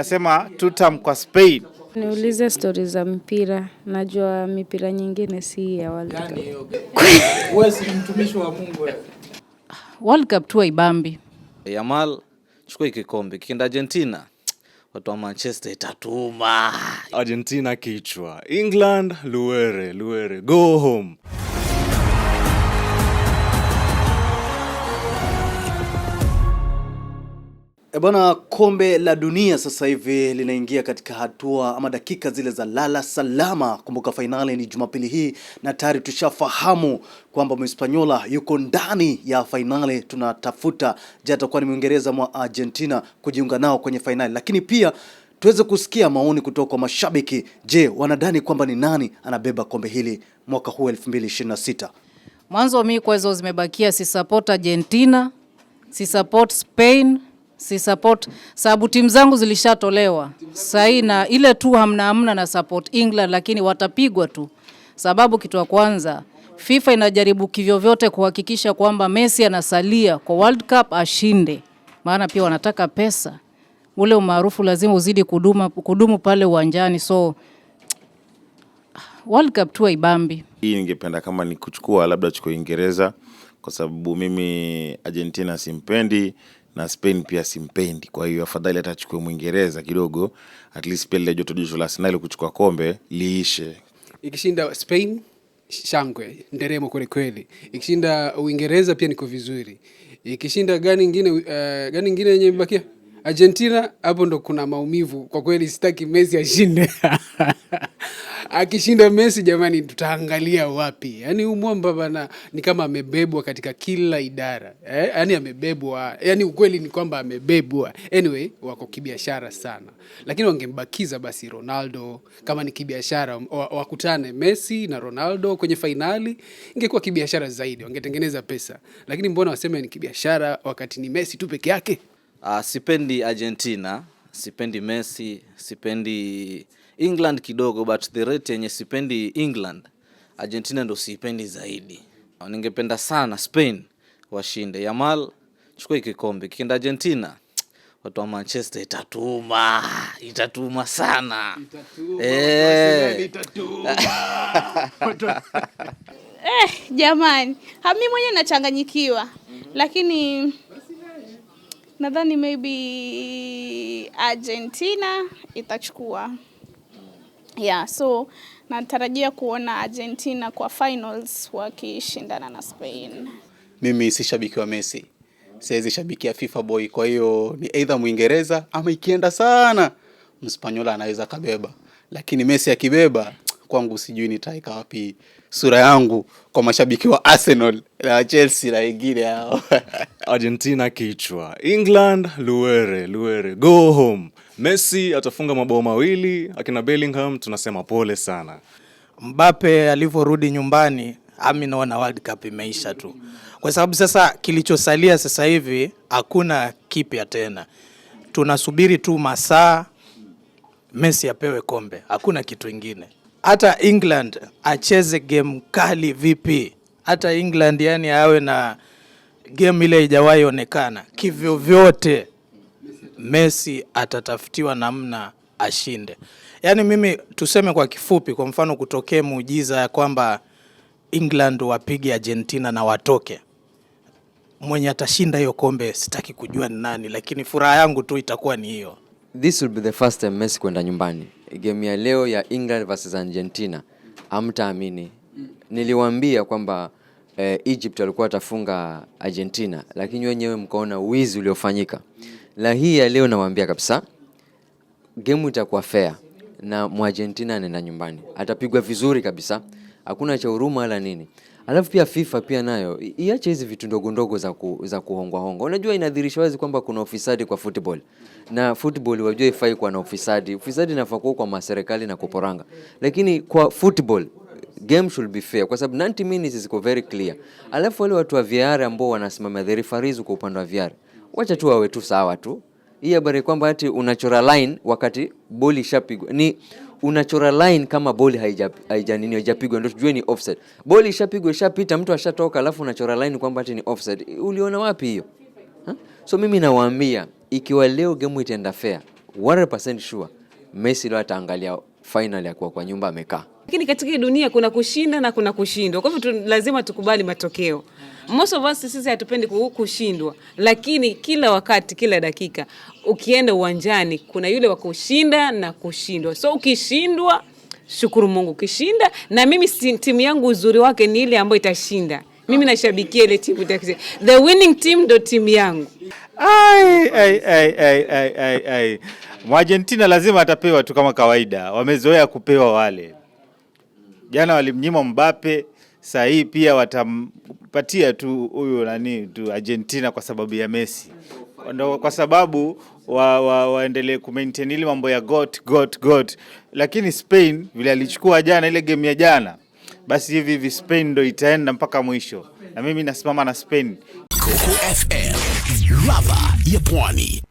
nasema tutam kwa Spain. Niulize stories za mpira. Najua mipira nyingine si ya World Cup. Wewe si mtumishi wa Mungu wewe. World Cup tu ibambi. Yamal chukua kikombe. Kienda Argentina, watu wa Manchester itatuma. Argentina kichwa. England luere. Go home. Bwana, kombe la dunia sasa hivi linaingia katika hatua ama dakika zile za lala salama. Kumbuka finali ni Jumapili hii na tayari tushafahamu kwamba Mhispaniola yuko ndani ya finali. Tunatafuta je, atakuwa ni Mwingereza mwa Argentina kujiunga nao kwenye finali. Lakini pia tuweze kusikia maoni kutoka kwa mashabiki. Je, wanadhani kwamba ni nani anabeba kombe hili mwaka huu 2026? Mwanzo mimi kwa hizo zimebakia, si support Argentina, si support Spain, si support sababu timu zangu zilishatolewa. Sasa na ile tu hamna na support England, lakini watapigwa tu. Sababu kitu ya kwanza, FIFA inajaribu kivyo vyote kuhakikisha kwamba Messi anasalia kwa World Cup ashinde. Maana pia wanataka pesa. Ule umaarufu lazima uzidi kudumu pale uwanjani. So World Cup tu ibambi. Hii ningependa kama ni kuchukua labda chukue Uingereza, kwa sababu mimi Argentina simpendi na Spain pia simpendi. Kwa hiyo afadhali hata chukue Mwingereza kidogo, at least pia ile joto la Arsenal kuchukua kombe liishe. Ikishinda Spain shangwe nderemo kweli. Ikishinda Uingereza pia niko vizuri. Ikishinda gani nyingine yenye imebakia? Argentina, hapo ndo kuna maumivu. Kwa kweli sitaki Messi ashinde. Akishinda Messi jamani, tutaangalia wapi? Yaani umwamba bana ni kama amebebwa katika kila idara. Yaani amebebwa. Yaani ukweli ni kwamba amebebwa. Anyway, wako kibiashara sana. Lakini wangembakiza basi Ronaldo kama ni kibiashara, wakutane Messi na Ronaldo kwenye finali, ingekuwa kibiashara zaidi, wangetengeneza pesa. Lakini mbona waseme ni kibiashara wakati ni Messi tu peke yake? Sipendi Argentina, sipendi Messi, sipendi England kidogo, but the rate yenye sipendi England, Argentina ndo sipendi zaidi. Ningependa sana Spain washinde. Yamal chukua kikombe. Kienda Argentina, watu wa Manchester itatuma sana. Itatuma. Jamani, mimi mwenyewe nachanganyikiwa. Lakini nadhani maybe Argentina itachukua. So natarajia kuona Argentina kwa finals wakishindana na Spain. Mimi si shabiki wa Messi. Siwezi shabikia FIFA boy, kwa hiyo ni either Mwingereza ama ikienda sana Mhispaniola anaweza kabeba. Lakini Messi akibeba, kwangu sijui nitaika wapi sura yangu kwa mashabiki wa Arsenal na Chelsea na wengine hao. Argentina kichwa. England luere. Go home. Messi atafunga mabao mawili, akina Bellingham tunasema pole sana. Mbappe alivyorudi nyumbani, mimi naona World Cup imeisha tu. Kwa sababu sasa kilichosalia sasa hivi hakuna kipya tena. Tunasubiri tu masaa Messi apewe kombe. Hakuna kitu kingine. Hata England acheze game kali vipi? Hata England yani awe na game ile haijawahi onekana. Kivyo vyote Messi atatafutiwa namna ashinde. Yani mimi tuseme kwa kifupi, kwa mfano kutokee muujiza ya kwamba England wapige Argentina na watoke, mwenye atashinda hiyo kombe sitaki kujua ni nani, lakini furaha yangu tu itakuwa ni hiyo. This will be the first time Messi kwenda nyumbani. Game ya leo ya England versus Argentina, hamtaamini. Niliwaambia kwamba Egypt walikuwa watafunga Argentina, lakini wenyewe mkaona wizi uliofanyika. La hii ya leo nawaambia kabisa, game itakuwa fair na Argentina anaenda nyumbani. Atapigwa vizuri kabisa. Hakuna cha huruma wala nini. Alafu pia FIFA pia nayo iache hizi vitu ndogo za kuhongwa. Unajua inadhihirisha wazi kwamba kuna ufisadi kwa football. Na football wajua ifai kuwa na ufisadi. Ufisadi inafaa kuwa kwa serikali na kuporanga. Lakini kwa football game should be fair, kwa sababu 90 minutes ziko very clear. Alafu wale watu wa VAR ambao wanasimamia the referees kwa upande wa VAR, wacha tu wawe tu sawa tu. Hii habari kwamba ati unachora line wakati boli ishapigwa, ni unachora line kama boli haijapigwa ndio tujue ni offside. Boli ishapigwa, ishapita, mtu ashatoka, alafu unachora line kwamba ati ni offside. Uliona wapi hiyo? So mimi nawaambia, ikiwa leo game itaenda fair, 100% sure Messi leo ataangalia final ya kwa nyumba amekaa. Lakini katika dunia kuna kushinda na kuna kushindwa. Kwa hivyo lazima tukubali matokeo. Most of us sisi hatupendi kushindwa, lakini kila wakati, kila dakika ukienda uwanjani kuna yule wa kushinda na kushindwa. So ukishindwa, shukuru Mungu. Ukishinda, na mimi timu yangu uzuri wake ni ile ambayo itashinda. Mimi nashabikia ile timu itakishinda. The winning team ndo timu yangu. Argentina lazima atapewa tu kama kawaida. Wamezoea kupewa wale. Jana walimnyima Mbappe, saa hii pia watampatia tu huyo tu Argentina kwa sababu ya Messi. Ndio kwa sababu waendelee kumaintain ile mambo ya GOAT. Lakini Spain vile alichukua jana ile game ya jana, basi hivi Spain ndio itaenda mpaka mwisho. Na mimi nasimama na Spain. Coco FM, ladha ya Pwani.